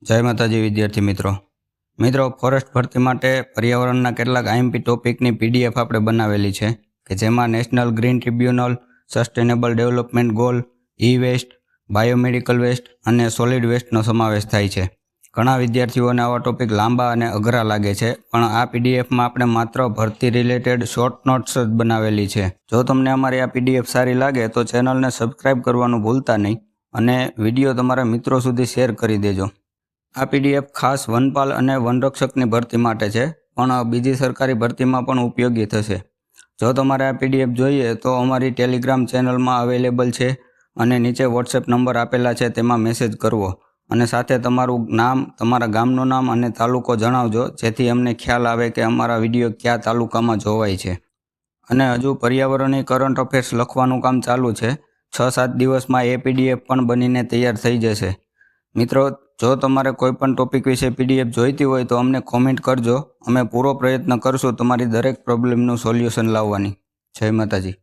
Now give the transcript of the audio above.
જય માતાજી વિદ્યાર્થી મિત્રો ફોરેસ્ટ ભરતી માટે પર્યાવરણના કેટલાક આઈએમપી ટોપિકની પીડીએફ આપણે બનાવેલી છે કે જેમાં national green tribunal, sustainable development goal, e waste, biomedical waste અને સોલિડ વેસ્ટનો સમાવેશ થાય છે। ઘણા વિદ્યાર્થીઓને આવા ટોપિક લાંબા અને અઘરા લાગે છે, પણ આ પીડીએફમાં આપણે માત્ર ભરતી રિલેટેડ શોર્ટ નોટ્સ જ બનાવેલી છે। જો તમને અમારી આ પીડીએફ સારી લાગે તો ચેનલને સબસ્ક્રાઈબ કરવાનું ભૂલતા નહીં અને વિડીયો તમારા મિત્રો સુધી શેર કરી દેજો। આ પીડીએફ ખાસ વનપાલ અને વનરક્ષકની ભરતી માટે છે, પણ બીજી સરકારી ભરતીમાં પણ ઉપયોગી થશે। જો તમારે આ પીડીએફ જોઈએ તો અમારી ટેલિગ્રામ ચેનલમાં અવેલેબલ છે અને નીચે વોટ્સએપ નંબર આપેલા છે, તેમાં મેસેજ કરવો અને સાથે તમારું નામ, તમારા ગામનું નામ અને તાલુકો જણાવજો, જેથી અમને ખ્યાલ આવે કે અમારા વિડીયો કયા તાલુકામાં જોવાય છે। અને હજુ પર્યાવરણીય કરંટ અફેર્સ લખવાનું કામ ચાલુ છે। 6-7 દિવસમાં એ પીડીએફ પણ બનીને તૈયાર થઈ જશે। મિત્રો, જો તમારે કોઈ પણ ટોપિક વિશે પીડીએફ જોઈતી હોય તો અમને કોમેન્ટ કરજો। અમે પૂરો પ્રયત્ન કરશું તમારી દરેક પ્રોબ્લેમનું સોલ્યુશન લાવવાની। જય માતાજી।